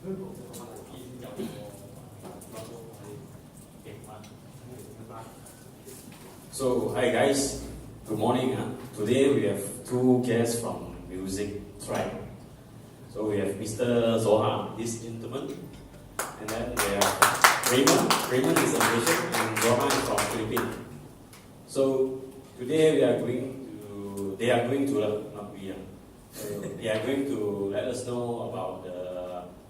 So, hi guys, good morning. Today we have two guests from Music Tribe. So we have Mr. Zohar, this gentleman, and then we have Raymond. Raymond is a Malaysian and Zohar is from Philippines. So today they are going to let us know about the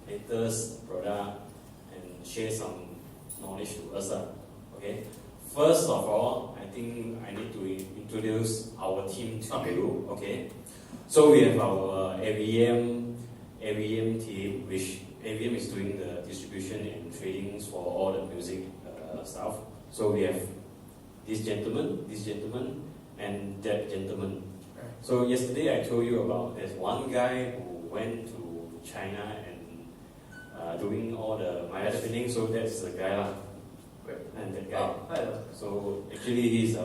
latest product and share some knowledge to us. Okay. First of all, I think I need to introduce our team to you. Okay. So we have our AVM team, which AVM is doing the distribution and tradings for all the music stuff. So we have this gentleman, and that gentleman. So yesterday I told you about there's one guy who went to China and doing all the Midas training. So that's the guy lah. And that guy. So actually he's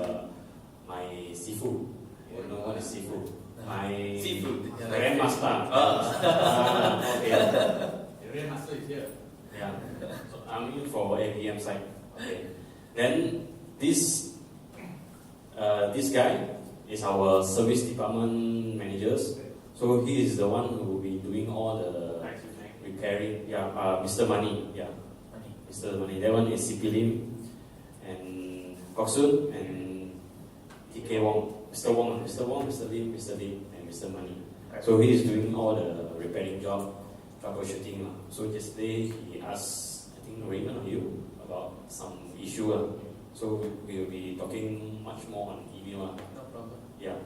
my sifu. You know what is sifu? My seafood. grandmaster. Okay. The grandmaster is here. Yeah. So I'm in for AVM side. Okay. Then this guy is our service department managers. So he is the one who will be doing all the repairing. Yeah. Mr. Money. Yeah. Mr. Money. That one is CP Lim and Koksun and TK Wong. Mr. Wong, Mr. Lim, and Mr. Money. So he is doing all the repairing job, troubleshooting. So yesterday he asked, I think Raymond or you, about some issue. So we will be talking much more on email. No problem. Yeah.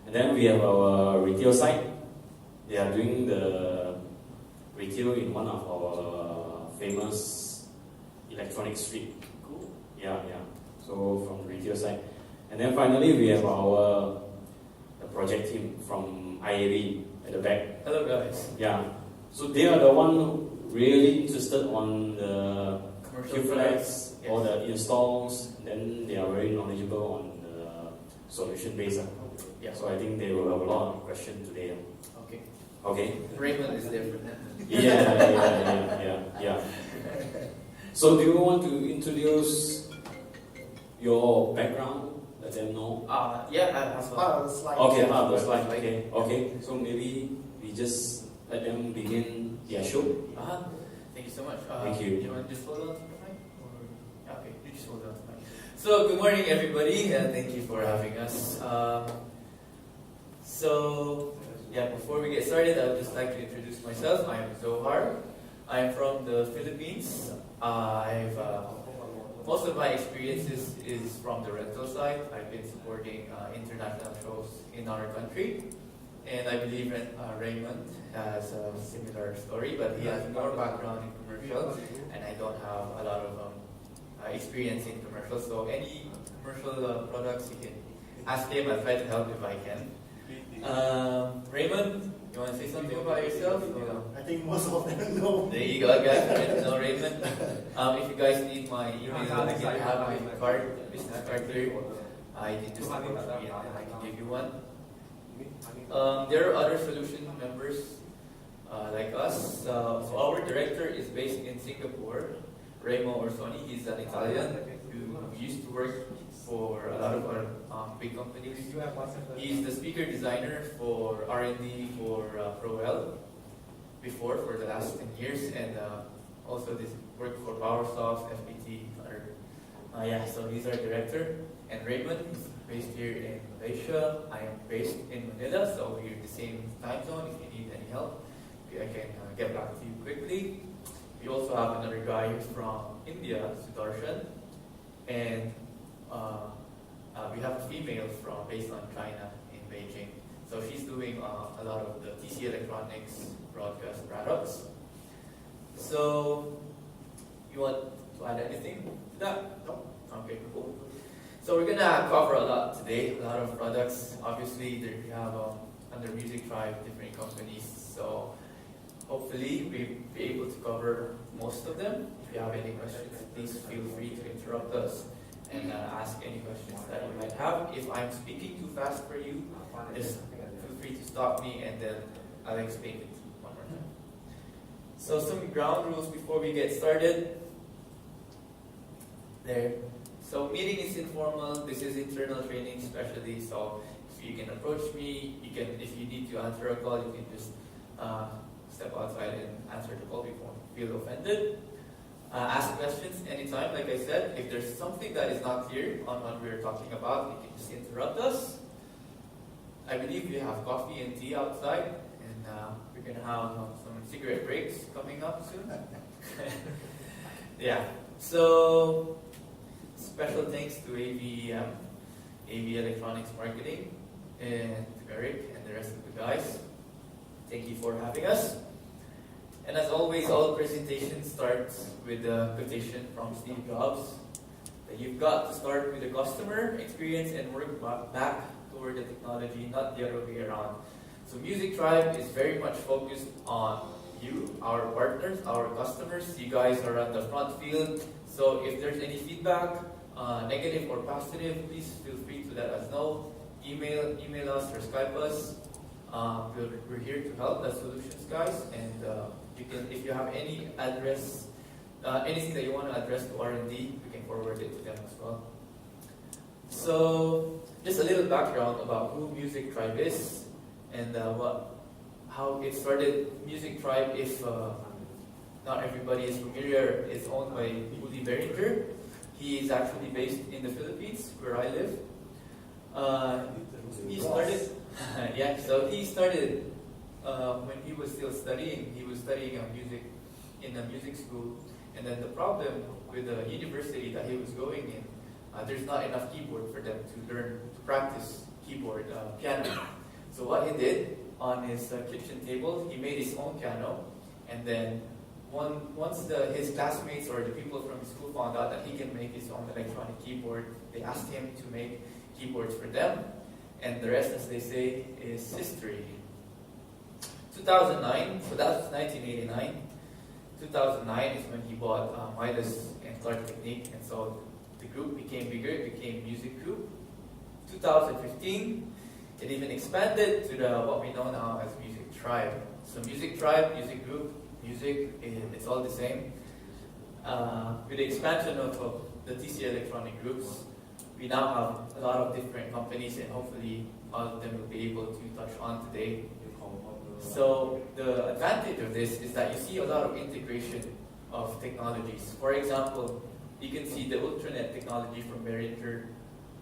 And then we have our retail side. They are doing the retail in one of our famous electronic street. Cool. Yeah. So from the retail side. And then finally we have our the project team from IAB at the back. Hello guys. Yeah. So they are the one really interested on the Commercial flags, all the installs, and then they are very knowledgeable on the solution base. Yeah, so I think they will have a lot of questions today. Okay. Raymond is different. Yeah. So do you want to introduce your background? Let them know. Yeah, I have part of the slide. Okay, part of the slide. Okay. So maybe we just let them begin their show. Thank you so much. Thank you. You want to just hold on to the mic? Okay, you just hold on to the mic. So, good morning everybody, and thank you for having us. Before we get started, I would just like to introduce myself. I am Zohar. I am from the Philippines. Most of my experiences is from the rental side. I've been supporting international shows in our country. And I believe Raymond has a similar story, but he has more background in commercial, and I don't have a lot of experience in commercial. So any commercial products, you can ask him. I'll try to help if I can. Raymond, you want to say something about yourself? I think most of them know. There you go, guys. No, Raymond. If you guys need my email, I can have my business card here. I can just give it to me, and then I can give you one. There are other solution members like us. So our director is based in Singapore, Remo Orsoni. He's an Italian who used to work for a lot of our big companies. He's the speaker designer for R&D for ProL before for the last 10 years, and also this worked for PowerSoft, FPT, so he's our director. And Raymond is based here in Malaysia. I am based in Manila, so we're in the same time zone. If you need any help, I can get back to you quickly. We also have another guy from India, Sudarshan, and we have a female based on China in Beijing. So she's doing a lot of the TC Electronics broadcast products. So you want to add anything to that? No? Okay, cool. So we're gonna cover a lot today, a lot of products. Obviously, we have under Music Tribe different companies. So hopefully we'll be able to cover most of them. If you have any questions, please feel free to interrupt us and ask any questions that you might have. If I'm speaking too fast for you, just feel free to stop me and then I'll explain it one more time. So some ground rules before we get started. There. So meeting is informal. This is internal training especially. So if you can approach me, you can. If you need to answer a call, you can just step outside and answer the call. You won't feel offended. Ask questions anytime. Like I said, if there's something that is not clear on what we're talking about, you can just interrupt us. I believe we have coffee and tea outside, and we're gonna have some cigarette breaks coming up soon. Yeah. So special thanks to AV Electronics Marketing, and to Eric and the rest of the guys. Thank you for having us. And as always, all presentations start with a quotation from Steve Jobs that you've got to start with the customer experience and work back toward the technology, not the other way around. So Music Tribe is very much focused on you, our partners, our customers. You guys are on the front field. So if there's any feedback, negative or positive, please feel free to let us know. Email us or Skype us. We're here to help the solutions guys, and you can, if you have any address, anything that you want to address to R&D, we can forward it to them as well. So just a little background about who Music Tribe is and how it started. Music Tribe, if not everybody is familiar, is owned by Uli Beringer. He is actually based in the Philippines, where I live. He started, yeah. So he started when he was still studying. He was studying music in a music school, and then the problem with the university that he was going in, there's not enough keyboard for them to learn to practice keyboard piano. So what he did on his kitchen table, he made his own piano, and then once his classmates or the people from his school found out that he can make his own electronic keyboard, they asked him to make keyboards for them, and the rest, as they say, is history. 2009, so that was 1989. 2009 is when he bought Midas and Clark Technique, and so the group became bigger. It became Music Group. 2015, it even expanded to what we know now as Music Tribe. So Music Tribe, Music Group, music, it's all the same. With the expansion of the TC Electronic groups, we now have a lot of different companies, and hopefully all of them will be able to touch on today. So the advantage of this is that you see a lot of integration of technologies. For example, you can see the Ultranet technology from Behringer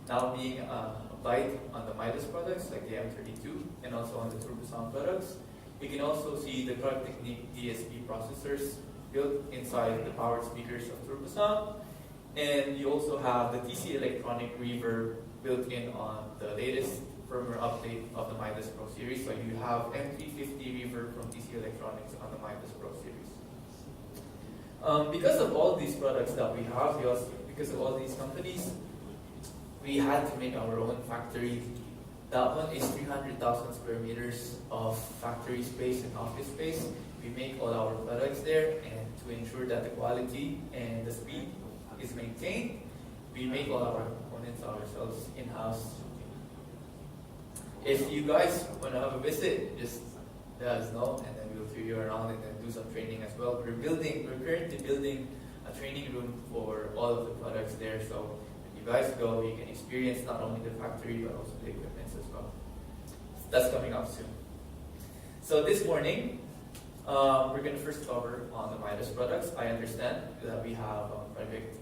now being applied on the Midas products like the M32 and also on the TurboSound products. You can also see the Clark Technique DSP processors built inside the powered speakers of TurboSound. And you also have the TC Electronic reverb built in on the latest firmware update of the Midas Pro series. So you have M350 reverb from TC Electronics on the Midas Pro series. Because of all these products that we have, because of all these companies, we had to make our own factory. That one is 300,000 square meters of factory space and office space. We make all our products there, and to ensure that the quality and the speed is maintained, we make all our components ourselves in-house. If you guys want to have a visit, just let us know, and then we'll tour you around and then do some training as well. We're currently building a training room for all of the products there, so when you guys go, you can experience not only the factory but also the equipment as well. That's coming up soon. So this morning, we're going to first cover on the Midas products. I understand that we have project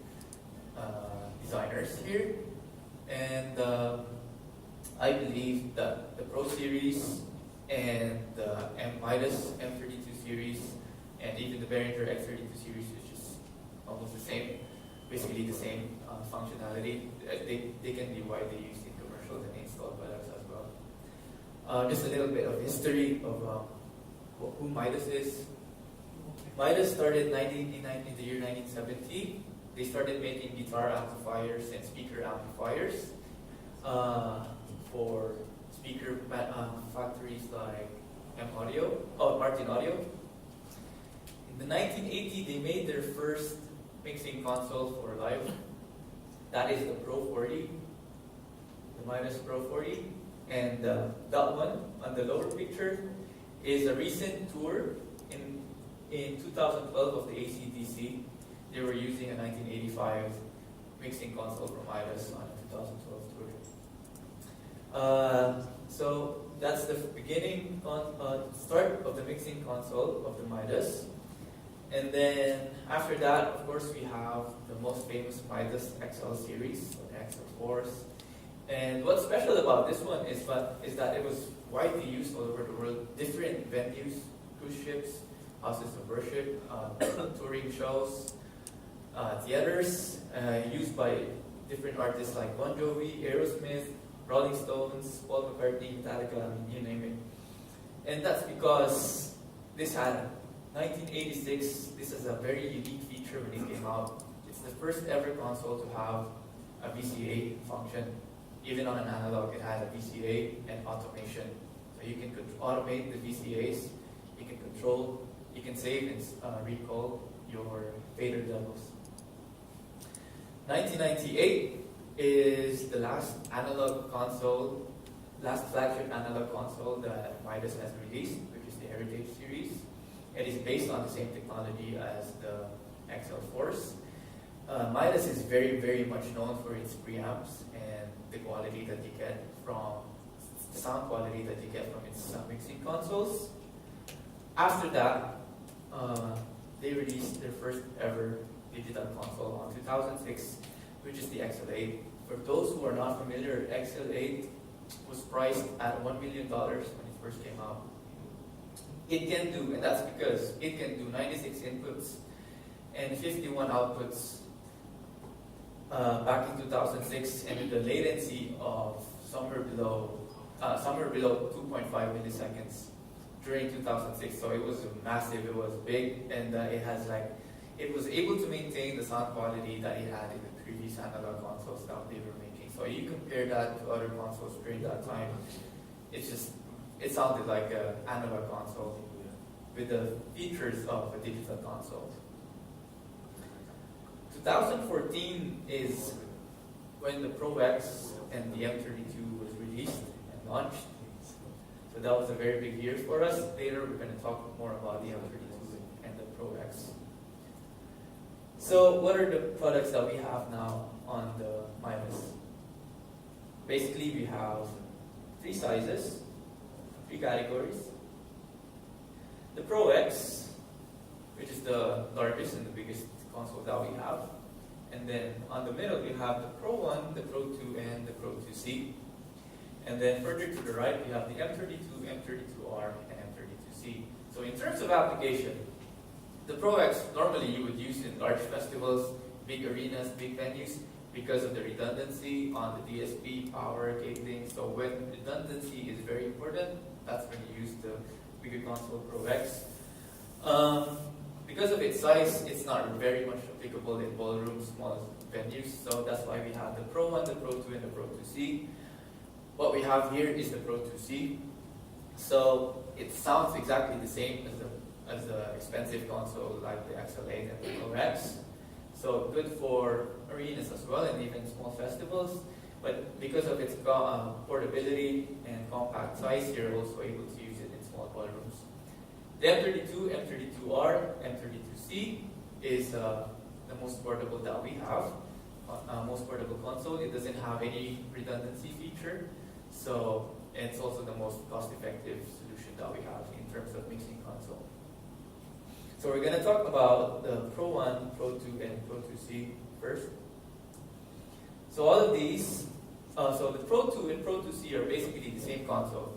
designers here, and I believe that the Pro Series and the Midas M32 series and even the Behringer X32 series, which is almost the same, basically the same functionality, they can be widely used in commercial and installed products as well. Just a little bit of history of who Midas is. Midas started in the year 1970. They started making guitar amplifiers and speaker amplifiers for speaker factories like Martin Audio. In the 1980s, they made their first mixing console for live. That is the Pro 40, the Midas Pro 40. And that one on the lower picture is a recent tour in 2012 of the ACDC, they were using a 1985 mixing console from Midas on a 2012 tour. So that's the beginning start of the mixing console of the Midas. And then after that, of course, we have the most famous Midas XL series, or XL Force. And what's special about this one is that it was widely used all over the world. Different venues, cruise ships, houses of worship, touring shows, theaters, used by different artists like Bon Jovi, Aerosmith, Rolling Stones, Paul McCartney, Metallica, I mean, you name it. And that's because this had 1986, this is a very unique feature when it came out. It's the first ever console to have a VCA function. Even on an analog, it had a VCA and automation. So you can automate the VCAs, you can control, you can save and recall your fader levels. 1998 is the last flagship analog console that Midas has released, which is the Heritage series. It is based on the same technology as the XL Force. Midas is very, very much known for its preamps and the quality that you get from the sound quality that you get from its mixing consoles. After that, they released their first ever digital console on 2006, which is the XL8. For those who are not familiar, XL8 was priced at $1 million when it first came out. It can do, and that's because it can do 96 inputs and 51 outputs back in 2006, and with the latency of somewhere below 2.5 milliseconds during 2006. So it was massive, it was big, and it was able to maintain the sound quality that it had in the previous analog consoles that they were making. So you compare that to other consoles during that time, it sounded like an analog console with the features of a digital console. 2014 is when the Pro X and the M32 was released and launched. So that was a very big year for us. Later we're going to talk more about the M32 and the Pro X. So what are the products that we have now on the Midas? Basically we have 3 sizes, 3 categories. The Pro X, which is the largest and the biggest console that we have. And then on the middle we have the Pro 1, the Pro 2, and the Pro 2C. And then further to the right we have the M32, M32R, and M32C. So in terms of application, the Pro X normally you would use in large festivals, big arenas, big venues, because of the redundancy on the DSP, power, cabling. So when redundancy is very important, that's when you use the bigger console Pro X. Because of its size, it's not very much applicable in ballrooms, small venues, so that's why we have the Pro 1, the Pro 2, and the Pro 2C. What we have here is the Pro 2C. So it sounds exactly the same as the expensive console like the XL8 and the Pro X. So good for arenas as well and even small festivals. But because of its portability and compact size, you're also able to use it in small ballrooms. The M32, M32R, M32C is the most portable that we have, most portable console. It doesn't have any redundancy feature, so it's also the most cost-effective solution that we have in terms of mixing console. So we're going to talk about the Pro 1, Pro 2, and Pro 2C first. So all of these, so the Pro 2 and Pro 2C are basically the same console.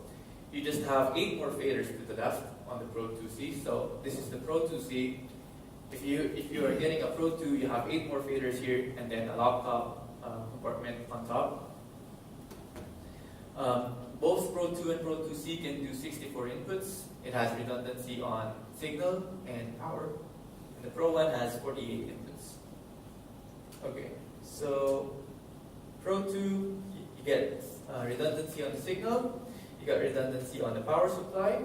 You just have 8 more faders to the left on the Pro 2C. So this is the Pro 2C. If you are getting a Pro 2, you have 8 more faders here, and then a laptop compartment on top. Both Pro 2 and Pro 2C can do 64 inputs. It has redundancy on signal and power. And the Pro 1 has 48 inputs. Okay, so Pro 2, you get redundancy on the signal. You got redundancy on the power supply.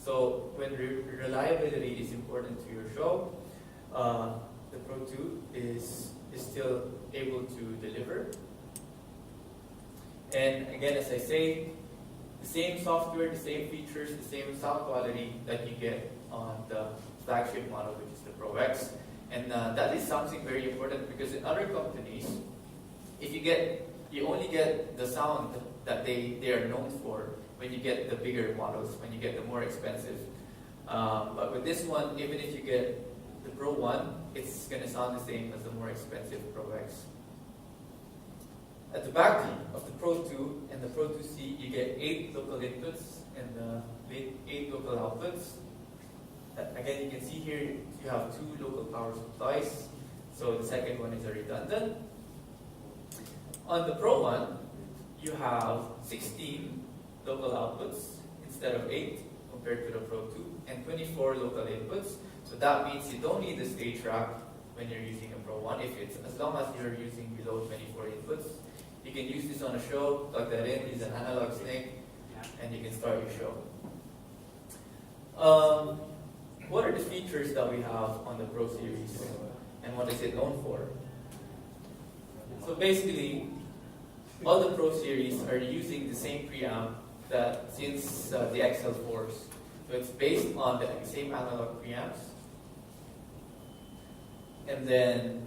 So when reliability is important to your show, the Pro 2 is still able to deliver. And again, as I say, the same software, the same features, the same sound quality that you get on the flagship model, which is the Pro X. And that is something very important because in other companies, if you only get the sound that they are known for when you get the bigger models, when you get the more expensive. But with this one, even if you get the Pro 1, it's going to sound the same as the more expensive Pro X. At the back of the Pro 2 and the Pro 2C, you get 8 local inputs and 8 local outputs. Again, you can see here you have 2 local power supplies, so the second one is a redundant. On the Pro 1, you have 16 local outputs instead of 8 compared to the Pro 2, and 24 local inputs. So that means you don't need the stage rack when you're using a Pro 1, as long as you're using below 24 inputs. You can use this on a show, plug that in, use an analog snake, and you can start your show. What are the features that we have on the Pro series, and what is it known for? So basically, all the Pro series are using the same preamp that since the XL4s. So it's based on the same analog preamps. And then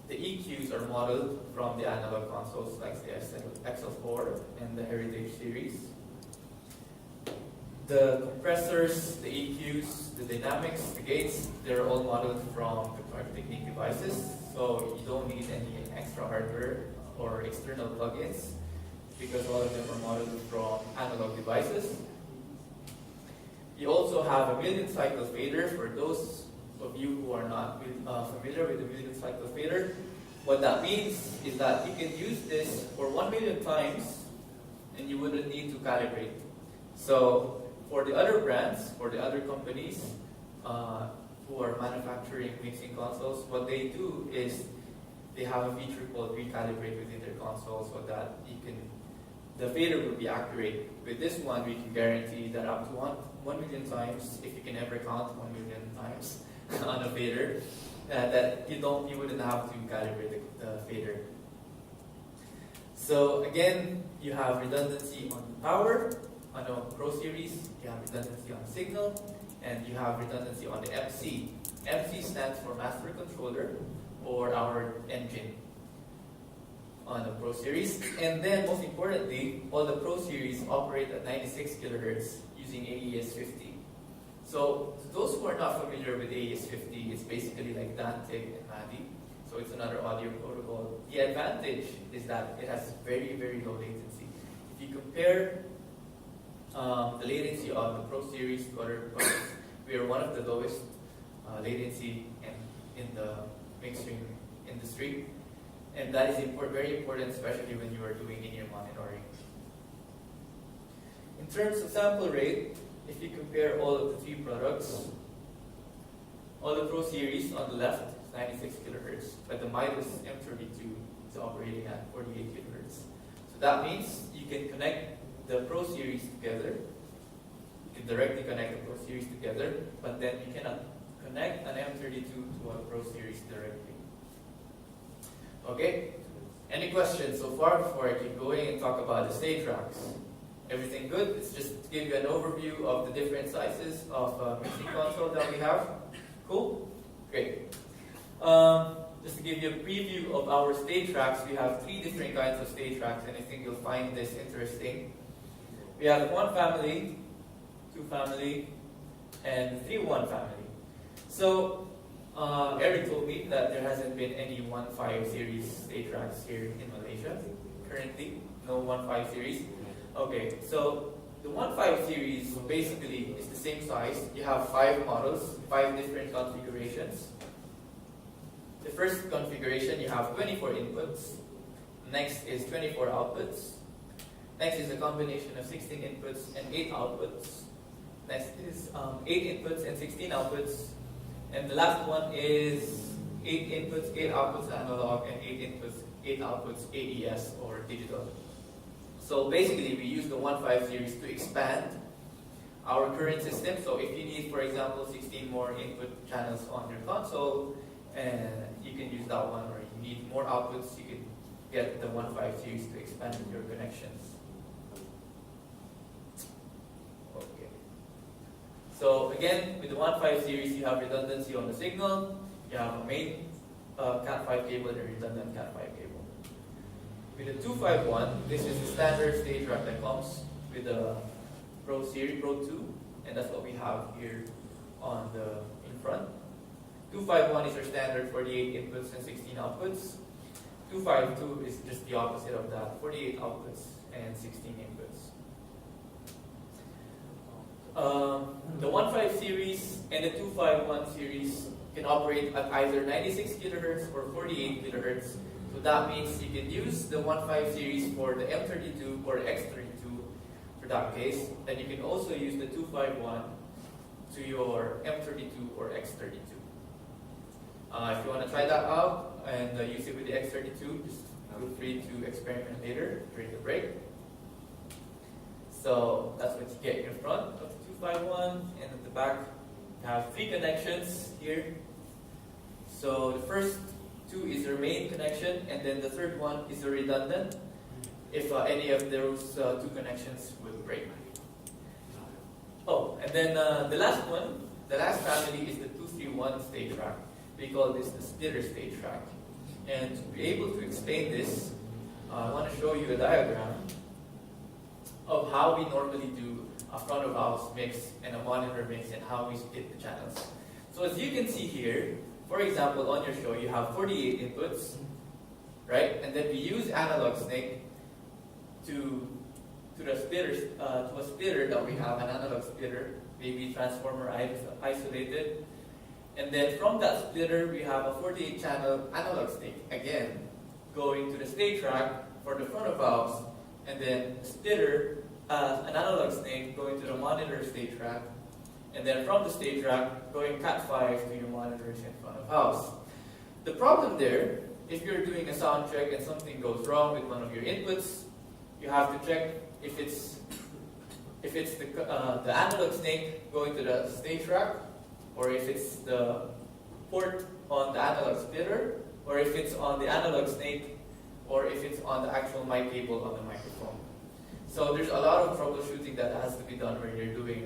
the EQs are modeled from the analog consoles like the XL4 and the Heritage series. The compressors, the EQs, the dynamics, the gates, they're all modeled from the Technique devices. So you don't need any extra hardware or external plugins because all of them are modeled from analog devices. You also have a million cycle fader. For those of you who are not familiar with the million cycle fader, what that means is that you can use this for 1 million times and you wouldn't need to calibrate. So for the other brands, for the other companies who are manufacturing mixing consoles, what they do is they have a feature called recalibrate within their console so that the fader will be accurate. With this one, we can guarantee that up to 1 million times, if you can ever count 1 million times on a fader, that you wouldn't have to calibrate the fader. So again, you have redundancy on power. On the Pro series, you have redundancy on signal, and you have redundancy on the MC. MC stands for master controller, or our engine on the Pro series. And then most importantly, all the Pro series operate at 96 kilohertz using AES-50. So those who are not familiar with AES-50, it's basically like Dante and MADI. So it's another audio protocol. The advantage is that it has very, very low latency. If you compare the latency of the Pro series to other products, we are one of the lowest latency in the mixing industry. And that is very important, especially when you are doing in-ear monitoring. In terms of sample rate, if you compare all of the 3 products, all the Pro series on the left is 96 kilohertz, but the Midas M32 is operating at 48 kilohertz. So that means you can connect the Pro series together. You can directly connect the Pro series together, but then you cannot connect an M32 to a Pro series directly. Okay? Any questions so far before I keep going and talk about the stage racks? Everything good? It's just to give you an overview of the different sizes of mixing console that we have. Cool? Great. Just to give you a preview of our stage racks, we have 3 different kinds of stage racks, and I think you'll find this interesting. We have 1 family, 2 family, and 3-1 family. So, Eric told me that there hasn't been any 1.5 series stage racks here in Malaysia currently. No 1.5 series. Okay, so the 1.5 series basically is the same size. You have 5 models, 5 different configurations. The first configuration, you have 24 inputs. Next is 24 outputs. Next is a combination of 16 inputs and 8 outputs. Next is 8 inputs and 16 outputs. And the last one is 8 inputs, 8 outputs analog, and 8 inputs, 8 outputs AES or digital. So basically, we use the 1.5 series to expand our current system. So if you need, for example, 16 more input channels on your console, you can use that one. Or you need more outputs, you can get the 1.5 series to expand your connections. Okay. So again, with the 1.5 series, you have redundancy on the signal. You have a main Cat5 cable and a redundant Cat5 cable. With the 251, this is the standard stage rack that comes with the Pro Series, Pro 2, and that's what we have here on the in front. 251 is our standard 48 inputs and 16 outputs. 252 is just the opposite of that, 48 outputs and 16 inputs. The 1.5 series and the 251 series can operate at either 96 kilohertz or 48 kilohertz. So that means you can use the 1.5 series for the M32 or X32 for that case. Then you can also use the 251 to your M32 or X32. If you want to try that out and use it with the X32, just feel free to experiment later during the break. So that's what you get in front of the 251, and at the back you have 3 connections here. So the first 2 is your main connection, and then the third one is the redundant if any of those 2 connections will break. Oh, and then the last one, the last family is the 231 stage rack. We call this the splitter stage rack. And to be able to explain this, I want to show you a diagram of how we normally do a front of house mix and a monitor mix and how we split the channels. So as you can see here, for example, on your show, you have 48 inputs, right? And then we use analog snake to the splitters, to a splitter that we have, an analog splitter, maybe transformer isolated. And then from that splitter, we have a 48 channel analog snake, again, going to the stage rack for the front of house, and then splitter, an analog snake going to the monitor stage rack, and then from the stage rack, going Cat5 to your monitors in front of house. The problem there, if you're doing a sound check and something goes wrong with one of your inputs, you have to check if it's the analog snake going to the stage rack, or if it's the port on the analog splitter, or if it's on the analog snake, or if it's on the actual mic cable on the microphone. So there's a lot of troubleshooting that has to be done when you're doing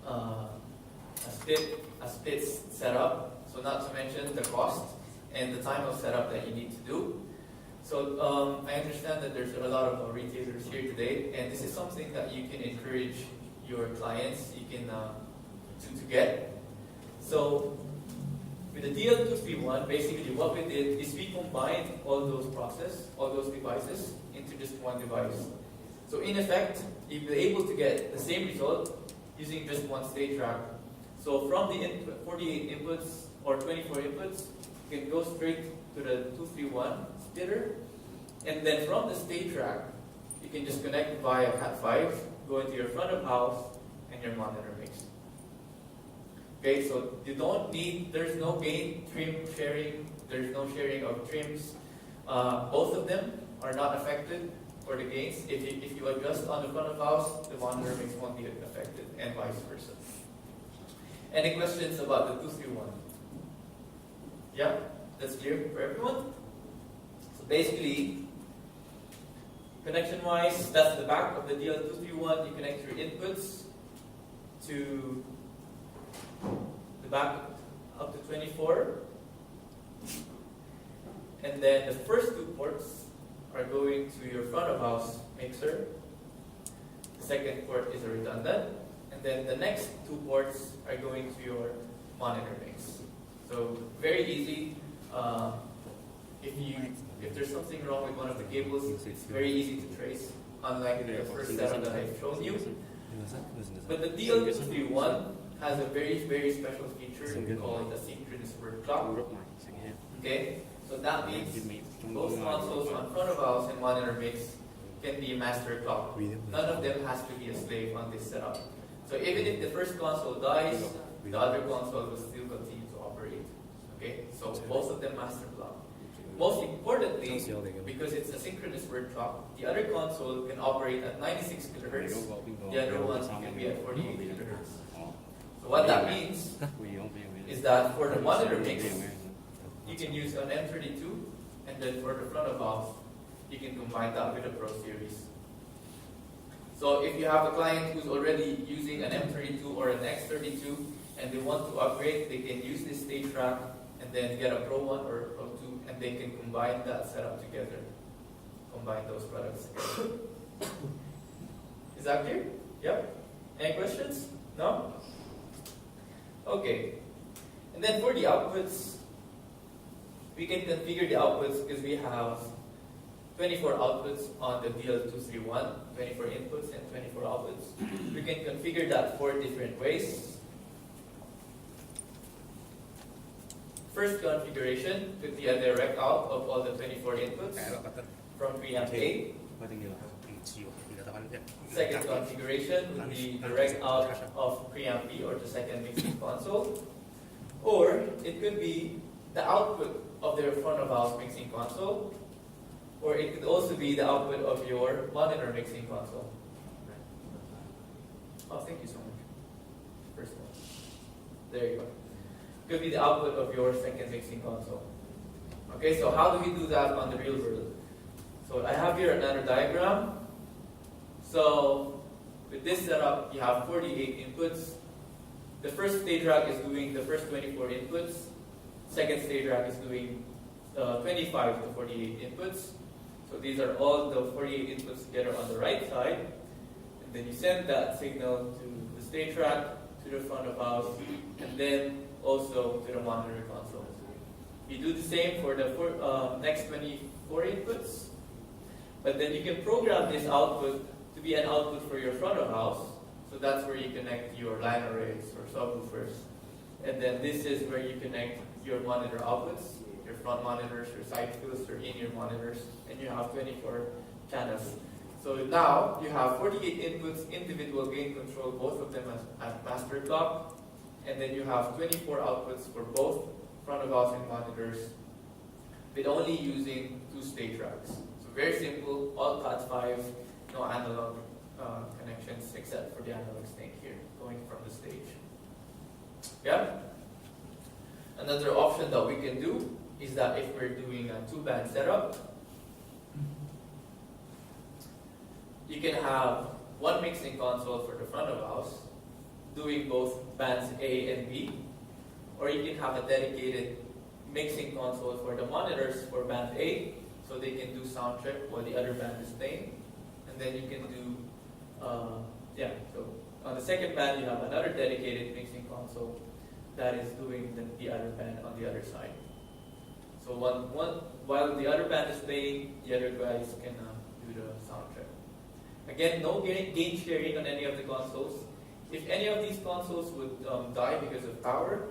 a split setup. So not to mention the cost and the time of setup that you need to do. So I understand that there's a lot of retailers here today, and this is something that you can encourage your clients you can to get. So with the DL231, basically what we did is we combined all those devices into just one device. So in effect, you'll be able to get the same result using just one stage rack. So from the 48 inputs or 24 inputs, you can go straight to the 231 splitter, and then from the stage rack, you can just connect via Cat5, go into your front of house and your monitor mix. Okay, so you don't need, there's no gain trim sharing, there's no sharing of trims. Both of them are not affected for the gains. If you adjust on the front of house, the monitor mix won't be affected, and vice versa. Any questions about the 231? Yeah, that's clear for everyone? So basically, connection-wise, that's the back of the DL231. You connect your inputs to the back up to 24. And then the first 2 ports are going to your front of house mixer. The second port is a redundant. And then the next 2 ports are going to your monitor mix. So very easy. If there's something wrong with one of the cables, it's very easy to trace, unlike the first setup that I've shown you. But the DL231 has a very, very special feature called the synchronous word clock. Okay, so that means both consoles on front of house and monitor mix can be master clock. None of them has to be a slave on this setup. So even if the first console dies, the other console will still continue to operate. Okay, so both of them master clock. Most importantly, because it's a synchronous word clock, the other console can operate at 96 kilohertz, the other one can be at 48 kilohertz. So what that means is that for the monitor mix, you can use an M32, and then for the front of house, you can combine that with a Pro Series. So if you have a client who's already using an M32 or an X32 and they want to upgrade, they can use this stage rack and then get a Pro 1 or a Pro 2 and they can combine that setup together. Combine those products together. Is that clear? Yep. Any questions? No? Okay. And then for the outputs, we can configure the outputs because we have 24 outputs on the DL231, 24 inputs and 24 outputs. We can configure that 4 different ways. First configuration could be a direct out of all the 24 inputs from preamp A. Second configuration would be direct out of preamp B or the second mixing console. Or it could be the output of their front of house mixing console. Or it could also be the output of your monitor mixing console. Oh, thank you so much. First one. There you go. Could be the output of your second mixing console. Okay, so how do we do that on the real world? So I have here another diagram. So with this setup, you have 48 inputs. The first stage rack is doing the first 24 inputs. Second stage rack is doing 25 to 48 inputs. So these are all the 48 inputs together on the right side. And then you send that signal to the stage rack, to the front of house, and then also to the monitor console. You do the same for the next 24 inputs. But then you can program this output to be an output for your front of house. So that's where you connect your line arrays or subwoofers. And then this is where you connect your monitor outputs, your front monitors, your side fields, your in-ear monitors, and you have 24 channels. So now you have 48 inputs, individual gain control, both of them at master clock, and then you have 24 outputs for both front of house and monitors, with only using 2 stage racks. So very simple, all Cat5, no analog connections except for the analog snake here, going from the stage. Yeah? Another option that we can do is that if we're doing a 2-band setup, you can have one mixing console for the front of house, doing both bands A and B, or you can have a dedicated mixing console for the monitors for band A, so they can do sound check while the other band is playing, and then you can do, so on the second band you have another dedicated mixing console that is doing the other band on the other side. So while the other band is playing, the other guys can do the sound check. Again, no gain sharing on any of the consoles. If any of these consoles would die because of power,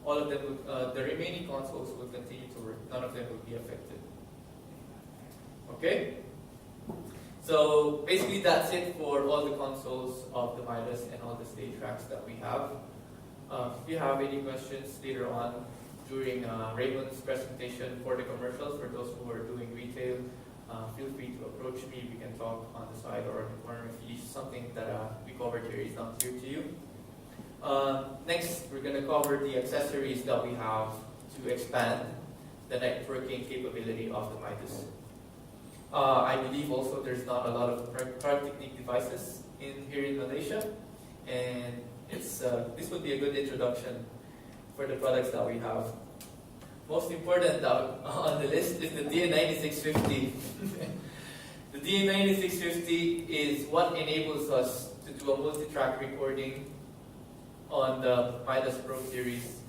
all of them would, the remaining consoles would continue to work. None of them would be affected. Okay? So basically that's it for all the consoles of the Midas and all the stage tracks that we have. If you have any questions later on during Raymond's presentation for the commercials, for those who are doing retail, feel free to approach me. We can talk on the side or in the corner if something that we covered here is not clear to you. Next, we're going to cover the accessories that we have to expand the networking capability of the Midas. I believe also there's not a lot of Technique devices here in Malaysia, and this would be a good introduction for the products that we have. Most important on the list is the DA9650. The DA9650 is what enables us to do a multi-track recording on the Midas Pro series.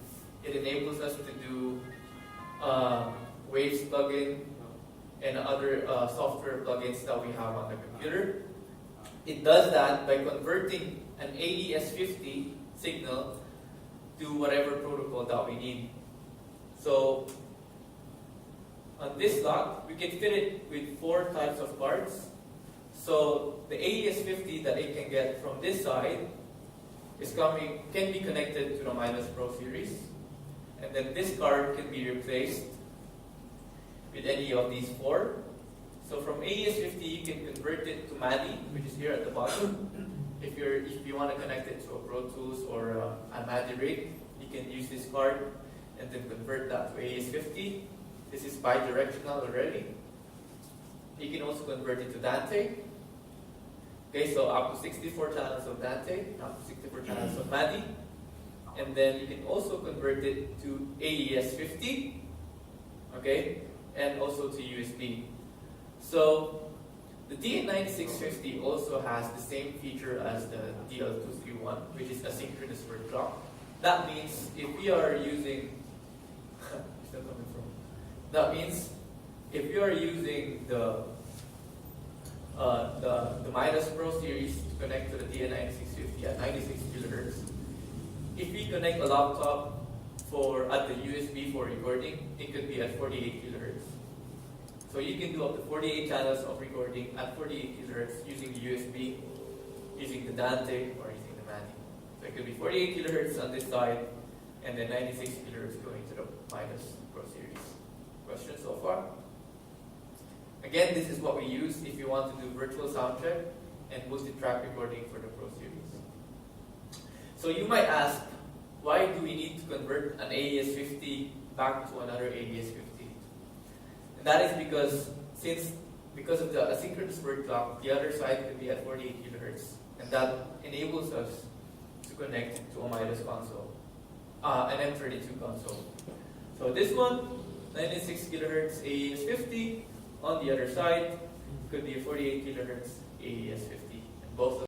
It enables us to do Waves plugin and other software plugins that we have on the computer. It does that by converting an AES50 signal to whatever protocol that we need. So on this slot, we can fit it with 4 types of cards. So the AES50 that it can get from this side can be connected to the Midas Pro series, and then this card can be replaced with any of these 4. So from AES50, you can convert it to MADI, which is here at the bottom. If you want to connect it to a Pro Tools or a MADI rig, you can use this card and then convert that to AES50. This is bi-directional already. You can also convert it to Dante. Okay, so up to 64 channels of Dante, up to 64 channels of MADI. And then you can also convert it to AES 50, okay, and also to USB. So the DA9650 also has the same feature as the DL231, which is asynchronous word clock. That means if we are using, that means if you are using the Midas Pro series to connect to the DA9650 at 96 kilohertz, if we connect a laptop at the USB for recording, it could be at 48 kilohertz. So you can do up to 48 channels of recording at 48 kilohertz using the USB, using the Dante, or using the MADI. So it could be 48 kilohertz on this side, and then 96 kilohertz going to the Midas Pro series. Questions so far? Again, this is what we use if you want to do virtual soundcheck and multi-track recording for the Pro series. So you might ask, why do we need to convert an AES-50 back to another AES-50? And that is because of the asynchronous word clock, the other side could be at 48 kilohertz, and that enables us to connect to a Midas console, an M32 console. So this one, 96 kilohertz AES-50. On the other side, could be a 48 kilohertz AES-50, and both of